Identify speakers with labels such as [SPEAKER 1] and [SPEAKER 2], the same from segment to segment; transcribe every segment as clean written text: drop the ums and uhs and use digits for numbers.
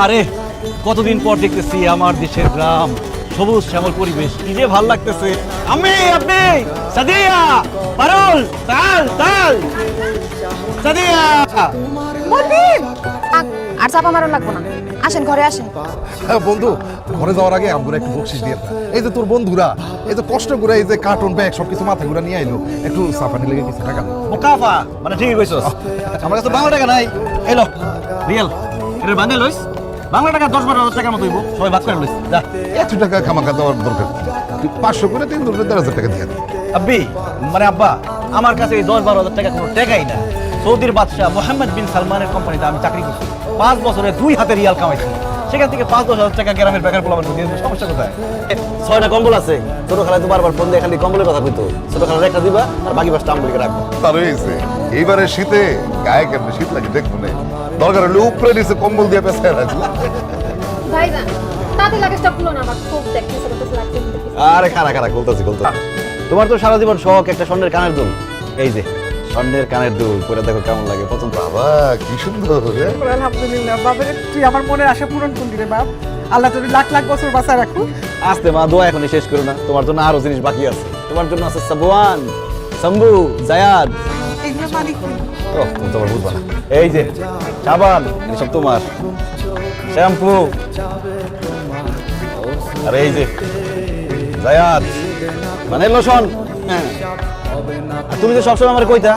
[SPEAKER 1] আরে কতদিন পর দেখতেছি আমার দেশের গ্রাম, সবুজ শ্যামল পরিবেশ, কি যে ভালো লাগতেছে। আপনি সাদিয়া পারুল তাল তাল সাদিয়া
[SPEAKER 2] মতিন আর চাপা মারণ লাগবো না, আসেন ঘরে আসেন।
[SPEAKER 3] বন্ধু, ঘরে যাওয়ার আগে আমরা একটু বকশিস দিয়ে দা। এই যে তোর বন্ধুরা এই যে কষ্ট করে এই যে কার্টুন ব্যাগ সবকিছু মাথা ঘুরা নিয়ে আইলো, একটু সাফানি লেগে কিছু টাকা দাও।
[SPEAKER 1] মুকাফা মানে ঠিকই কইছস, আমার কাছে বাংলা টাকা নাই। এলো রিয়েল এর বান্ডেল লইস, বাংলা টাকা 10-12 টাকার মতো হইব, সবাই ভাগ করে লইস। যা
[SPEAKER 3] এত টাকা খামাখা দেওয়ার দরকার কি? 500 করে 3,000 টাকা দিয়ে দে।
[SPEAKER 1] আব্বি মানে আব্বা, আমার কাছে এই 10-12 হাজার টাকা কোনো টাকাই না। সৌদির বাদশাহ মোহাম্মদ বিন সালমানের কোম্পানিতে আমি চাকরি করছি, 5 বছরে 2 হাতে রিয়াল কামাইছি। সেখান থেকে 5-10 হাজার টাকা গ্রামের বেকার পোলাপান দিয়ে সমস্যা কোথায়?
[SPEAKER 4] 6টা কম্বল আছে, ছোট খালায় তো বারবার ফোন দিয়ে খালি কম্বলের কথা কইতো। ছোট খালার একটা দিবা আর বাকি 5টা আমগুলিকে রাখবো।
[SPEAKER 3] তার হয়েছে এইবারে শীতে গায়ে কেমন শীত লাগে দেখবো না, দরকার হলে উপরে নিচে কম্বল দিয়ে পেছায় রাখছি।
[SPEAKER 2] ভাইজান তাতে লাগেজটা খুলো না, আমার খুব দেখতেছে কত লাগছে।
[SPEAKER 4] আরে খারা খুলতাছি। তোমার তো সারা জীবন শখ একটা স্বর্ণের কানের দুল, এই যে স্বর্ণের কানের দুল পরে দেখো কেমন লাগে, পছন্দ?
[SPEAKER 3] বাবা কি সুন্দর রে।
[SPEAKER 5] আলহামদুলিল্লাহ বাবার, তুই আমার মনের আশা পূরণ করলি রে বাপ। আল্লাহ তোর লাখ লাখ বছর বাঁচায় রাখু।
[SPEAKER 4] আস্তে মা, দোয়া এখনই শেষ করো না, তোমার জন্য আরো জিনিস বাকি আছে। তোমার জন্য আছে সাবওয়ান, শম্ভু, জায়াদ।
[SPEAKER 5] এগুলো মালিক
[SPEAKER 4] ও তুমি তোমার বুঝবা না। এই যে সাবান, এসব তোমার। শ্যাম্পু, আর এই যে জায়াদ মানে লোশন। হ্যাঁ, আর তুমি যে সবসময় আমার কইতা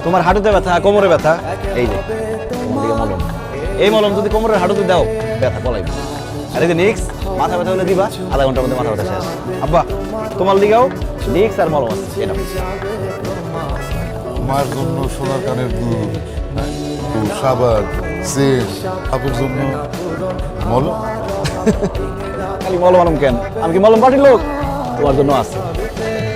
[SPEAKER 4] তোমার হাঁটুতে ব্যথা, কোমরে ব্যথা, এই যে তোমার দিকে মলম। এই মলম যদি কোমরের হাঁটুতে দাও ব্যথা পলাইবে। আর এই যে নিক্স, মাথা ব্যথা হলে দিবা, আধা ঘন্টার মধ্যে মাথা ব্যথা শেষ। আব্বা তোমার দিকেও নিক্স আর মলম আছে, এটা
[SPEAKER 3] মার জন্য সোনার কানের দুল, সাবান, সেন, আপের জন্য মলম।
[SPEAKER 4] খালি মলম আনম কেন? আমি কি মলম পার্টির লোক? তোমার জন্য আছে,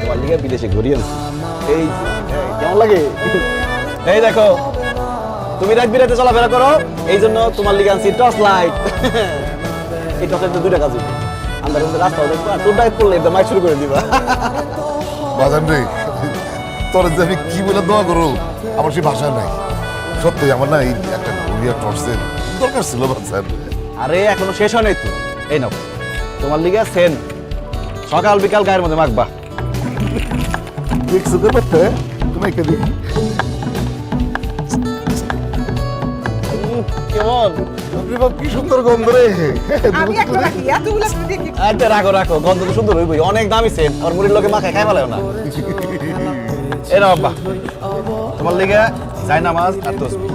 [SPEAKER 4] তোমার লিগে বিদেশে ঘুরিয়ে আনছি। এই কেমন লাগে? এই দেখো, তুমি রাত বিরাতে চলাফেরা করো, এই জন্য তোমার লিগে আনছি টর্চ লাইট। এই টর্চের তো 2টা কাজ হইবে, আন্দার মধ্যে রাস্তাও দেখবো, আর তোর ডাইভ করলে একদম মাইক শুরু করে দিবা।
[SPEAKER 3] বাজান রে, তোর যে আমি কি বলে দোয়া করো, আমার সেই ভাষা নাই। সত্যি আমার না এই একটা ঘুরিয়া টর্চের দরকার ছিল বাজান।
[SPEAKER 4] আরে এখনো শেষ হয় নাই তো, এই নাও তোমার লিগে সেন, সকাল বিকাল গায়ের মধ্যে মাখবা।
[SPEAKER 3] দেখছো তো করতে তুমি কে দিই
[SPEAKER 4] কেমন?
[SPEAKER 3] কি সুন্দর গন্ধ রে।
[SPEAKER 5] আমি একটা রাখি, এতগুলো তুই দেখি।
[SPEAKER 4] আচ্ছা রাখো, গন্ধ তো সুন্দর হইবই, অনেক দামি সেন, আর মুড়ির লোকে মাখায় খাই ভালো না। এরা বাবা তোমার লিগে যাই নামাজ আর তসবিহ।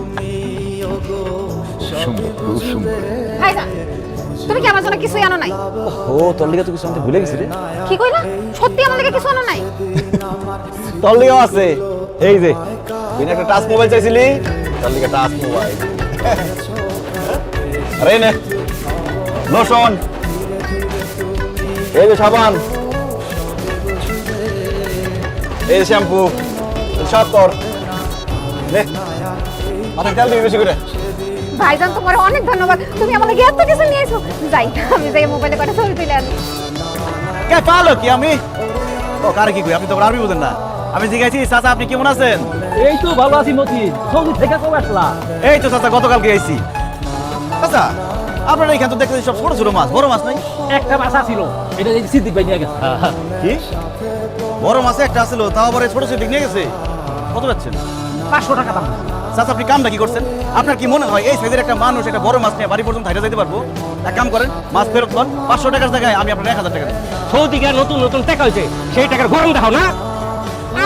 [SPEAKER 3] সুন্দর, খুব সুন্দর।
[SPEAKER 2] ভাইজান তুমি কি আমার জন্য কিছুই আনো নাই?
[SPEAKER 4] ও তোর লিগে তো কিছু আনতে ভুলে গেছি রে।
[SPEAKER 2] কি কইলা? সত্যি আমার লাগে কিছু আনো নাই?
[SPEAKER 4] তোর লিগেও আছে, এই যে তুই না একটা টাচ মোবাইল চাইছিলি, তোর লিগে টাচ মোবাইল। আরে নে লোশন, এই যে সাবান, এই যে শ্যাম্পু, সব তোর। নে মাথায় তেল দিবি বেশি করে।
[SPEAKER 2] ভাইজান তোমার অনেক ধন্যবাদ, তুমি আমার লাগে এত কিছু নিয়ে এসো। যাই আমি যাই মোবাইলে কটা ছবি তুলে আনি।
[SPEAKER 1] কে পালো কি আমি? ও কারে কি কই, আপনি তো আরবি বুঝেন না। আমি জিজ্ঞাসি চাচা আপনি কেমন আছেন?
[SPEAKER 6] এই তো ভালো আছি মতি, সৌদি থেকে কবে আসলা?
[SPEAKER 1] এই তো চাচা গতকালকে আইছি। চাচা আপনারা এখানে তো দেখতেছি সব ছোট ছোট মাছ, বড় মাছ নাই?
[SPEAKER 6] একটা বাসা ছিল, এটা এই সিদ্দিক ভাই নিয়ে গেছে।
[SPEAKER 1] কি বড় মাছ একটা ছিল, তাও আবার এই ছোট ছোট নিয়ে গেছে? কত যাচ্ছেন?
[SPEAKER 6] 500 টাকা দাম।
[SPEAKER 1] চাচা আপনি কামটা কি করছেন? আপনার কি মনে হয় এই সাইজের একটা মানুষ একটা বড় মাছ নিয়ে বাড়ি পর্যন্ত হাইটা যেতে পারবো? এক কাম করেন, মাছ ফেরত লন, 500 টাকার জায়গায় আমি আপনার 1000 টাকা দিই।
[SPEAKER 6] সৌদি গিয়ে নতুন নতুন টাকা হয়েছে, সেই টাকার গরম দেখাও না।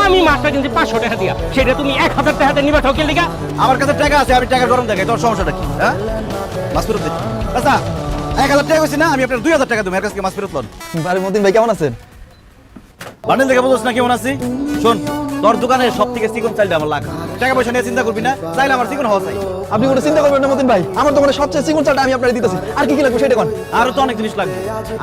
[SPEAKER 6] আমি মাছটা কিনছি 500 টাকা দিয়া, সেটা তুমি 1000 টাকা দিয়ে নিবা ঠকের লিগা?
[SPEAKER 1] আমার কাছে টাকা আছে, আমি টাকার গরম দেখাই, তোর সমস্যাটা কি? হ্যাঁ মাছ ফেরত দিই। চাচা 1000 টাকা কইছি না, আমি আপনার 2000 টাকা দেবো, এর কাছে মাছ ফেরত লন।
[SPEAKER 4] আরে মতিন ভাই কেমন আছেন?
[SPEAKER 1] বান্ডেল দেখে বুঝছ না কেমন আছি? শোন, তোর দোকানে সব থেকে চিকন চাইলে আমার লাখ, টাকা পয়সা নিয়ে চিন্তা করবি না, চাইলে আমার চিকন হওয়া চাই।
[SPEAKER 4] আপনি কোনো চিন্তা করবেন না মতিন ভাই, আমার দোকানে সবচেয়ে চিকন চালটা আমি আপনাকে দিতেছি। আর কি কি লাগবে সেটা কোন?
[SPEAKER 1] আরো তো অনেক জিনিস লাগবে,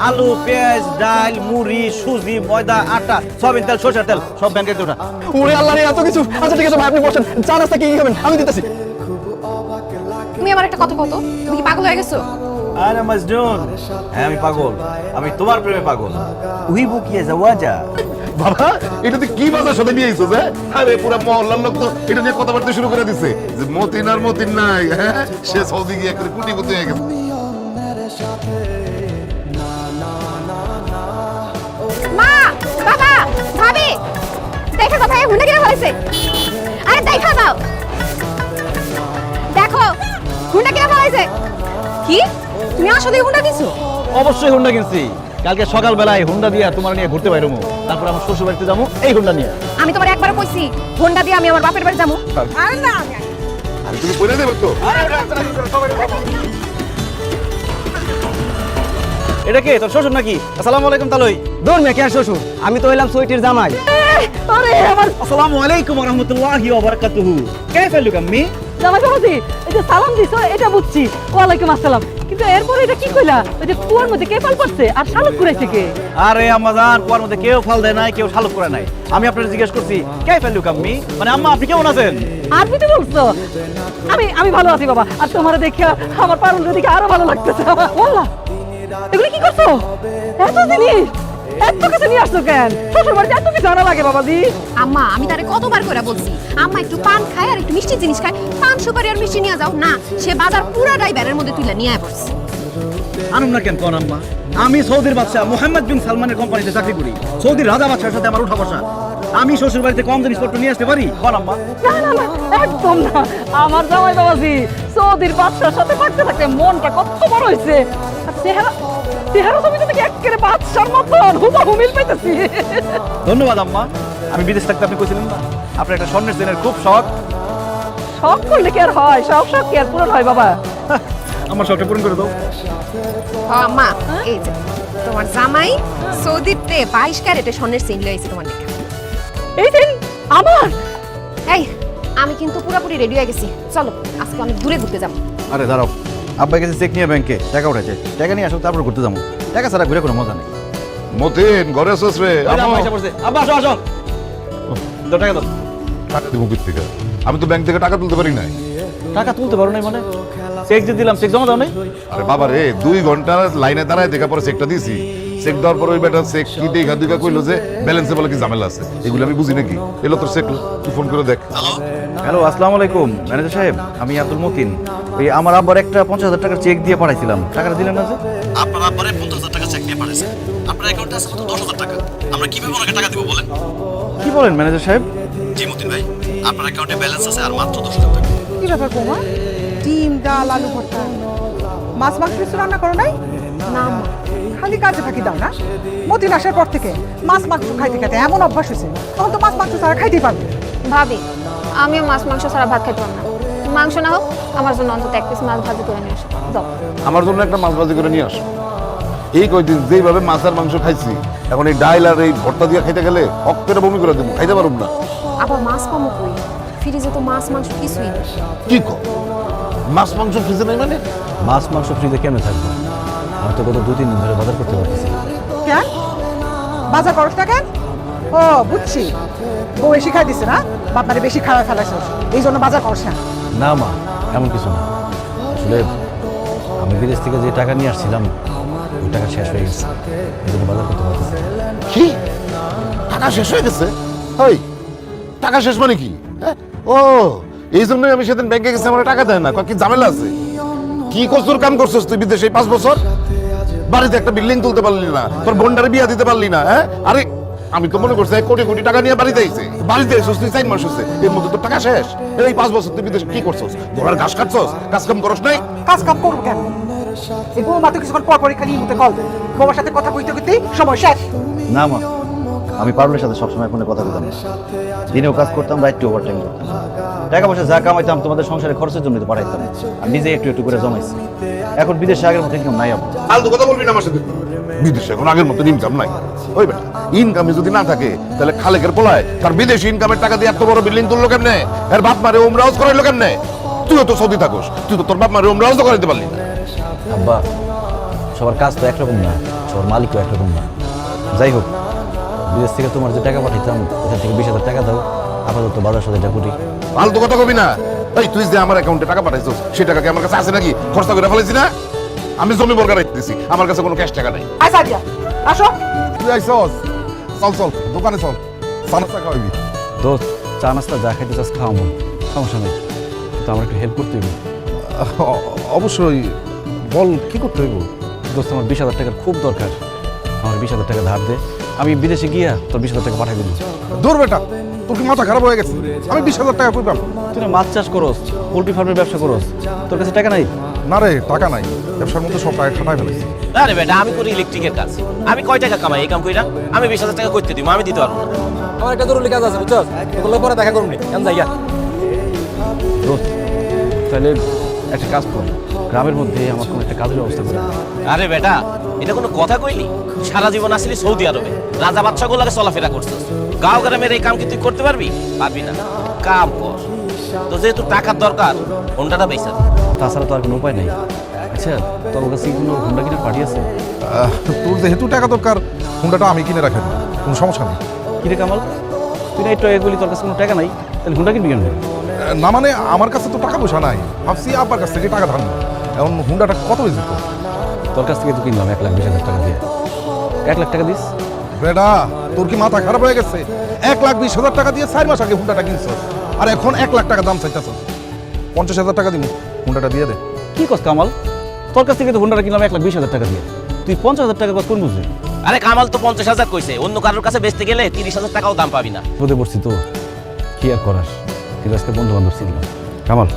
[SPEAKER 1] আলু, পেঁয়াজ, ডাল, মুড়ি, সুজি, ময়দা, আটা, সয়াবিন তেল, সরষের তেল, সব ব্যাংকের ওঠা।
[SPEAKER 4] ওরে আল্লাহ রে, এত কিছু! আচ্ছা ঠিক আছে ভাই, আপনি বসেন, চা নাস্তা কি খাবেন আমি দিতেছি।
[SPEAKER 2] তুমি আমার একটা কথা বলো, তুমি কি পাগল হয়ে গেছো?
[SPEAKER 4] আরে মজনুন, হ্যাঁ আমি পাগল, আমি তোমার প্রেমে পাগল। উহিবু কি জাওয়াজা।
[SPEAKER 3] বাবা এটা তুই কি বাজার সাথে নিয়ে আইছিস? হ্যাঁ আরে পুরো মহল্লার লোক তো এটা নিয়ে কথাবার্তা শুরু করে দিছে যে মতিন আর মতিন নাই, হ্যাঁ সে সৌদি গিয়ে করে কুটি হয়ে গেছে।
[SPEAKER 2] মা, বাবা, ভাবি, দেখো কোথায় হুন্ডা কিনে ফেলেছে। আরে দেখা দাও, দেখো হুন্ডা কিনে ফেলেছে। কি তুমি আসলে হুন্ডা দিছো?
[SPEAKER 1] অবশ্যই হুন্ডা কিনছি। কালকে সকালবেলায় হুন্ডা দিয়ে তোমার নিয়ে ঘুরতে বাইরমু, তারপর আমার শ্বশুর বাড়িতে যাবো এই হুন্ডা নিয়ে।
[SPEAKER 2] আমি তোমার একবার কইছি হুন্ডা দিয়ে আমি আমার বাপের বাড়ি যাবো।
[SPEAKER 5] আরে না
[SPEAKER 3] আরে তুমি কইরা দেবে তো?
[SPEAKER 1] এটা কে, তোর শ্বশুর নাকি? আসসালামু আলাইকুম তালুই।
[SPEAKER 6] দূর মেয়ে কে শ্বশুর, আমি তো হইলাম সুইটির জামাই।
[SPEAKER 5] আরে আমার
[SPEAKER 1] আসসালামু আলাইকুম ওয়া রাহমাতুল্লাহি ওয়া বারাকাতুহু। কাইফা লুক আম্মি?
[SPEAKER 7] জামাই বাবাজি, এই যে সালাম দিছো এটা বুঝছি, ওয়ালাইকুম আসসালাম, কিন্তু এরপরে এটা কি কইলা? ওই যে কুয়ার মধ্যে কে পাল পড়ছে আর শালুক করেছে কে?
[SPEAKER 1] আরে আম্মা জান, কুয়ার মধ্যে কেউ ফাল দেয় নাই, কেউ শালুক করে নাই। আমি আপনাকে জিজ্ঞেস করছি কাইফা লুক আম্মি, মানে আম্মা আপনি কেমন আছেন?
[SPEAKER 7] আর কি বলছো? আমি ভালো আছি বাবা, আর তোমার দেখে আমার পারুলের দিকে আরো ভালো লাগতেছে। ওয়াল্লাহ, এগুলো কি করছো? এত জিনিস, এত কিছু নিয়ে আসছো কেন? শ্বশুর বাড়িতে এত কিছু আনা লাগে বাবাজি?
[SPEAKER 2] আম্মা আমি তারে কতবার করে বলছি আম্মা একটু পান খায় আর একটু মিষ্টি জিনিস খায়, পান সুপারি আর মিষ্টি নিয়ে যাও না, সে বাজার পুরাটাই ব্যারের মধ্যে তুলে নিয়ে পড়ছে।
[SPEAKER 1] আনুম না কেন কোন আম্মা? আমি সৌদির বাদশা মুহাম্মদ বিন সালমানের কোম্পানিতে চাকরি করি। সৌদির রাজা বাদশার সাথে আমার উঠা বসা। আমি শ্বশুর বাড়িতে কম জিনিসপত্র নিয়ে আসতে পারি কোন আম্মা?
[SPEAKER 7] না না না, একদম না। আমার জামাই বাবাজি সৌদির বাদশার সাথে থাকতে থাকতে মনটা কত বড় হয়েছে, আর চেহারা চেহারা তুমি তো দেখি একেবারে বাদশার মতন হুবহু মিল পাইতেছি।
[SPEAKER 1] ধন্যবাদ আম্মা। আমি বিদেশ থাকতে আপনি কইছিলেন না আপনার একটা স্বর্ণের চেনের খুব শখ।
[SPEAKER 7] শখ করলে কি আর হয়? সব শখ কি আর পূরণ হয় বাবা?
[SPEAKER 1] আমার শখটা পূরণ করে দাও।
[SPEAKER 2] আম্মা এই যে তোমার জামাই সৌদিতে 22 ক্যারেটে স্বর্ণের চেইন লইছে তোমার দেখে।
[SPEAKER 7] এই দিন আমার
[SPEAKER 2] এই আমি কিন্তু পুরোপুরি রেডি হয়ে গেছি, চলো আজকে অনেক দূরে ঘুরতে যাবো।
[SPEAKER 1] আরে দাঁড়াও, আব্বা গেছে চেক নিয়ে ব্যাংকে, টাকা উঠেছে, টাকা নিয়ে আসো তারপর ঘুরতে যাবো। টাকা ছাড়া ঘুরে কোনো মজা নেই।
[SPEAKER 3] মতিন ঘরে আসছিস রে?
[SPEAKER 1] আব্বা আসো আসো, দাও টাকা দাও।
[SPEAKER 3] টাকা দিব কোথা থেকে? আমি তো ব্যাংক থেকে টাকা তুলতে পারি নাই।
[SPEAKER 1] টাকা তুলতে পারো নাই মানে? চেক যে দিলাম চেক জমা দাও নাই?
[SPEAKER 3] আরে বাবা রে 2 ঘন্টা লাইনে দাঁড়ায় দেখা পরে চেকটা দিছি। চেক দেওয়ার পর ওই বেটা চেক কি দেখা দুইটা কইলো যে ব্যালেন্সে বলে কি ঝামেলা আছে। এগুলো আমি বুঝি নাকি? এলো তোর চেক, তুই ফোন করে দেখ।
[SPEAKER 1] হ্যালো, আসসালামু আলাইকুম ম্যানেজার সাহেব, আমি আব্দুল মতিন। ওই আমার আব্বার একটা 50,000 টাকার চেক দিয়ে পাঠাইছিলাম, টাকাটা দিলেন না যে?
[SPEAKER 8] আপনার আব্বারে 50,000 টাকা চেক নিয়ে পাঠিয়েছে। আপনার অ্যাকাউন্টে আছে মাত্র 10,000 টাকা। আমরা কিভাবে ওনাকে টাকা দিব বলেন?
[SPEAKER 1] কি বলেন ম্যানেজার সাহেব?
[SPEAKER 8] জি মতিন ভাই, আপনার অ্যাকাউন্টে ব্যালেন্স আছে আর মাত্র 10,000 টাকা।
[SPEAKER 5] কি ব্যাপার বৌমা? ডিম ডাল আলু ভর্তা মাছ মাংস কিছু রান্না করো নাই?
[SPEAKER 2] না আম্মা,
[SPEAKER 5] খালি কাজে ফাঁকি দাও না? মতিন আসার পর থেকে মাছ মাংস খাইতে খাইতে এমন অভ্যাস হয়েছে, তখন তো মাছ মাংস ছাড়া খাইতেই পারবে।
[SPEAKER 2] ভাবি আমিও মাছ মাংস ছাড়া ভাত খাইতে পারবো না। মাংস না হোক আমার জন্য অন্তত 1 পিস মাছ ভাজি করে নিয়ে আসো, যাও।
[SPEAKER 3] আমার জন্য একটা মাছ ভাজি করে নিয়ে আস। এই কয়দিন যেভাবে মাছ আর মাংস খাইছি, এখন এই ডাইল আর এই ভর্তা দিয়ে খাইতে গেলে অক্টের বমি করে দেবো, খাইতে পারব না।
[SPEAKER 2] আবার মাছ কম কই, ফ্রিজে তো মাছ মাংস কিছুই নেই।
[SPEAKER 3] কি কর? মাছ মাংস ফ্রিজে নাই মানে?
[SPEAKER 4] মাছ মাংস ফ্রিজে কেমনে থাকবে? আমি তো গত 2-3 দিন ধরে বাজার করতে পারতেছি।
[SPEAKER 5] কেন বাজার করস না কেন? ও বুঝছি, বউ বেশি খাই দিছে না, বাপমারে বেশি খাওয়া ফেলাইছ, এই জন্য বাজার করস না।
[SPEAKER 4] না মা, এমন কিছু না। আসলে আমি বিদেশ থেকে যে টাকা নিয়ে আসছিলাম ওই টাকা শেষ হয়ে গেছে, এই জন্য বাজার করতে পারতেছি না।
[SPEAKER 3] কি টাকা শেষ হয়ে গেছে? ওই টাকা শেষ মানে কি? হ্যাঁ? ও এই জন্যই আমি সেদিন ব্যাংকে গেছি, আমার টাকা দেয় না, কয় কি ঝামেলা আছে? কি কসুর কাম করছিস তুই বিদেশে 5 বছর? বাড়িতে একটা বিল্ডিং তুলতে পারলি না, তোর বোনটারে বিয়া দিতে পারলি না। হ্যাঁ আরে আমি তো মনে করছি 1 কোটি কোটি টাকা নিয়ে বাড়িতে আইছে, বাড়িতে এসেছিস তুই 4 মাস হচ্ছে, এর মধ্যে তোর টাকা শেষ। এই 5 বছর তুই বিদেশে কি করছিস? ঘোড়ার ঘাস কাটছস, কাজ কাম করস নাই?
[SPEAKER 5] কাজ কাম করবো কেন? এই বৌমা তো কিছুক্ষণ পর পরই খালি মুখে কল দেয়, বৌমার সাথে কথা কইতে কইতেই সময় শেষ।
[SPEAKER 4] না মা, আমি পারুলের সাথে সবসময় ফোনে কথা বলতাম, দিনেও কাজ করতাম, রাইটে ওভারটাইম করতাম, টাকা পয়সা যা কামাইতাম তোমাদের সংসারে খরচের জন্য তো পাঠাইতাম, আর নিজে একটু একটু করে জমাইছি। এখন বিদেশে আগের মতো ইনকাম নাই আমার।
[SPEAKER 3] ফালতু কথা বলবি না আমার সাথে। বিদেশে এখন আগের মতো ইনকাম নাই। ওই বেটা ইনকামে যদি না থাকে তাহলে খালেকের পোলায় তার বিদেশি ইনকামের টাকা দিয়ে এত বড় বিল্ডিং তুললো কেমনে? এর বাপ মারে ওমরা হাউস করাইলো কেমনে? তুইও তো সৌদি থাকোস, তুই তো তোর বাপ মারে ওমরা হাউস করাইতে পারলি না।
[SPEAKER 4] আব্বা, সবার কাজ তো একরকম না, সবার মালিকও একরকম না। যাই হোক, বিদেশ থেকে তোমার যে টাকা পাঠাইতাম ওখান থেকে 20,000 টাকা দাও, আপাতত বাজার সদাইটা করি।
[SPEAKER 3] ফালতু কথা কবি না। এই তুই যে আমার অ্যাকাউন্টে টাকা পাঠাইছিস সেই টাকা কি আমার কাছে আছে নাকি? খরচা করে ফেলেছি না? আমি জমি বর্গা রাখতেছি, আমার কাছে কোনো ক্যাশ টাকা নাই।
[SPEAKER 5] আয় সাদিয়া আসো।
[SPEAKER 3] তুই আইসস, চল চল দোকানে চল, সানাস্তা খাওয়াবি।
[SPEAKER 1] দোস্ত চা নাস্তা যা খাইতে চাস খাওয়াবো, সমস্যা নেই, কিন্তু আমার একটু হেল্প করতে হবে।
[SPEAKER 3] অবশ্যই, বল কি করতে হইব?
[SPEAKER 1] দোস্ত আমার 20,000 টাকার খুব দরকার, আমার 20,000 টাকা ধার দে, আমি বিদেশে গিয়া তোর 20,000 টাকা পাঠাই দিবি।
[SPEAKER 3] দূর বেটা, তোর কি মাথা খারাপ হয়ে গেছে? আমি 20,000 টাকা কই পাবো?
[SPEAKER 1] তুই না মাছ চাষ করস, পোল্ট্রি ফার্মের ব্যবসা করস, তোর কাছে টাকা নাই?
[SPEAKER 3] না রে, টাকা নাই, ব্যবসার মধ্যে সব টাকা খাটাই ফেলেছি।
[SPEAKER 9] আরে বেটা আমি করি ইলেকট্রিকের কাজ, আমি কয় টাকা কামাই এই কাম কইরা? আমি 20,000 টাকা করতে দিব, আমি দিতে পারবো না।
[SPEAKER 6] আমার একটা জরুরি কাজ আছে বুঝছস, ওগুলো পরে দেখা করুন কেন যাইয়া।
[SPEAKER 1] দোস্ত তাহলে একটা কাজ কর, গ্রামের মধ্যে আমার কোনো একটা কাজের ব্যবস্থা করে দে।
[SPEAKER 9] আরে বেটা এটা কোনো কথা কইলি? সারা জীবন আসলি সৌদি আরবে, রাজা বাদশা গুলাকে চলাফেরা করছিস, গাঁও গ্রামের এই কাম কি তুই করতে পারবি? পারবি না, কাম কর। তো যেহেতু টাকার দরকার, হোন্ডাটা বেচা দে।
[SPEAKER 1] তাছাড়া তো আর কোনো উপায় নেই। আচ্ছা তোর কাছে কি কোনো হুন্ডা কিনে পাঠিয়েছে?
[SPEAKER 3] তোর যেহেতু টাকা দরকার, হুন্ডাটা আমি কিনে রাখেন, কোনো সমস্যা নেই।
[SPEAKER 1] কিরে কামাল, তুই না একটু এগুলি তোর কাছে কোনো টাকা নাই, তাহলে হুন্ডা কিনবি কেন?
[SPEAKER 3] না মানে আমার কাছে তো টাকা পয়সা নাই, ভাবছি আব্বার কাছ থেকে টাকা ধার নেব। এখন হুন্ডাটা কত হয়েছে তো?
[SPEAKER 1] তোর কাছ থেকে তো কিনলাম 1,20,000 টাকা দিয়ে। 1 লাখ টাকা দিস?
[SPEAKER 3] বেটা তোর কি মাথা খারাপ হয়ে গেছে? 1,20,000 টাকা দিয়ে 4 মাস আগে হুন্ডাটা কিনছ, আর এখন 1 লাখ টাকা দাম চাইতেছ। 50,000 টাকা দিব, হুন্ডাটা দিয়ে দে।
[SPEAKER 1] কি কস কামাল, তোর কাছ থেকে তো হুন্ডাটা কিনলাম 1,20,000 টাকা দিয়ে, তুই 50,000 টাকা কস কোন বুঝলি?
[SPEAKER 9] আরে কামাল তো 50,000 কইছে, অন্য কারোর কাছে বেচতে গেলে 30,000 টাকাও দাম পাবি না।
[SPEAKER 1] বোধে পড়ছি তো, কি আর করাস, কিন্তু আজকে বন্ধু বান্ধব ছিল কামাল।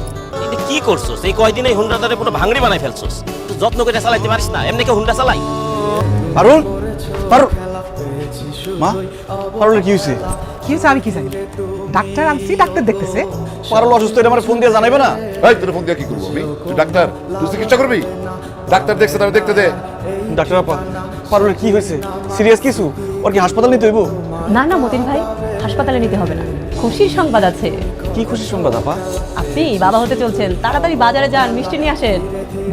[SPEAKER 9] এটা কি করছস? এই কয়দিনে হুন্ডাটারে পুরো ভাঙড়ি বানাই ফেলছস। তুই যত্ন করে চালাইতে পারিস না? এমনি কেউ হুন্ডা চালাই?
[SPEAKER 1] পারুল, পারুল, মা, পারুলের কি হয়েছে?
[SPEAKER 5] কি হয়েছে আমি কি জানি, ডাক্তার আনছি, ডাক্তার দেখতেছে।
[SPEAKER 1] পারুল অসুস্থ, এটা আমার ফোন দিয়ে জানাইবে না?
[SPEAKER 3] এই তোর ফোন দিয়ে কি করবো আমি? তুই ডাক্তার, তুই চিকিৎসা করবি? ডাক্তার দেখছে, আমি দেখতে দে।
[SPEAKER 1] ডাক্তার আপা, পারুলের কি হয়েছে? সিরিয়াস কিছু? ওর কি হাসপাতাল নিতে হইব?
[SPEAKER 7] না না মতিন ভাই, হাসপাতালে নিতে হবে না, খুশির সংবাদ আছে।
[SPEAKER 1] কি খুশির সংবাদ আপা?
[SPEAKER 7] আপনি বাবা হতে চলছেন, তাড়াতাড়ি বাজারে যান, মিষ্টি নিয়ে আসেন,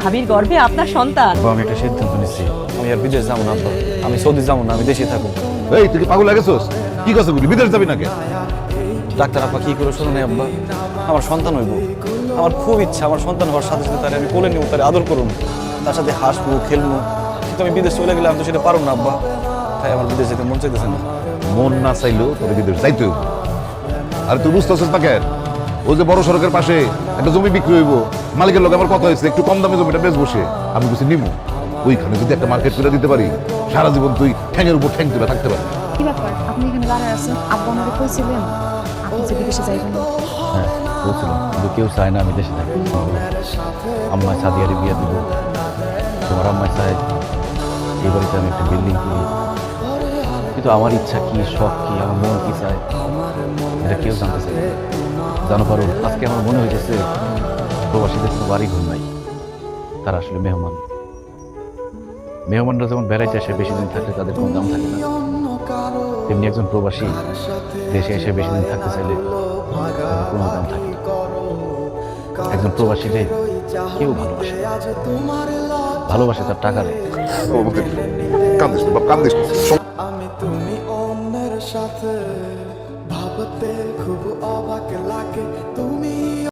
[SPEAKER 7] ভাবির গর্ভে আপনার সন্তান।
[SPEAKER 1] আমি একটা সিদ্ধান্ত নিচ্ছি, আমি আর বিদেশ যাবো না আব্বা, আমি সৌদি যাবো না, আমি দেশে থাকবো।
[SPEAKER 3] এই তুই কি পাগল লাগেছস? কি কথা বলি, বিদেশ যাবি নাকি?
[SPEAKER 1] ডাক্তার আপা কি করে শোনো না আব্বা, আমার সন্তান হইব, আমার খুব ইচ্ছা আমার সন্তান হওয়ার সাথে সাথে তারে আমি কোলে নিব, তারে আদর করুন, তার সাথে হাসবো খেলবো, কিন্তু আমি বিদেশ চলে গেলে আমি তো সেটা পারবো না আব্বা, তাই আমার বিদেশ যেতে মন চাইতেছে না।
[SPEAKER 3] মন না চাইলেও তোর বিদেশ যাইতে হইব। আর তুই বুঝতেছিস না কেন? ওই যে বড় সড়কের পাশে একটা জমি বিক্রি হইব, মালিকের লোক আমার কথা হয়েছে একটু কম দামে জমিটা বেশ বসে, আমি কিছু নিব, ওইখানে যদি একটা মার্কেট করে দিতে পারি, সারা জীবন তুই ঠ্যাঙের উপর ঠ্যাং তুলে থাকতে পারবি।
[SPEAKER 2] কি ব্যাপার, আপনি এখানে দাঁড়ায় আছেন? আব্বা আমাকে কইছিলেন আপনি যে বিদেশে যাইবেন না।
[SPEAKER 1] হ্যাঁ বলছিলাম, কিন্তু কেউ চায় না আমি দেশে থাকি। আম্মা সাদিয়ারে বিয়ে দিব, তোমার আম্মা চায় এই বাড়িতে আমি একটা বিল্ডিং কিনি, কিন্তু আমার ইচ্ছা কি, শখ কি, আমার মন কি চায় এটা কেউ জানতে চায় না। জানো পারো, আজকে আমার মনে হইতেছে প্রবাসীদের কোনো বাড়ি ঘর নাই, তারা আসলে মেহমান। মেহমানরা যেমন বেড়াইতে আসে বেশি দিন থাকলে তাদের কোনো দাম থাকে না, তেমনি একজন প্রবাসী দেশে এসে বেশি দিন থাকতে চাইলে তাদের কোনো দাম থাকে না। একজন প্রবাসীরে কেউ ভালোবাসে না। ভালোবাসে তার টাকারে।
[SPEAKER 3] কান্দিস না বাপ, কান্দিস না।
[SPEAKER 10] আমি তুমি অন্যের সাথে ভাবতে খুব অবাক লাগে, তুমি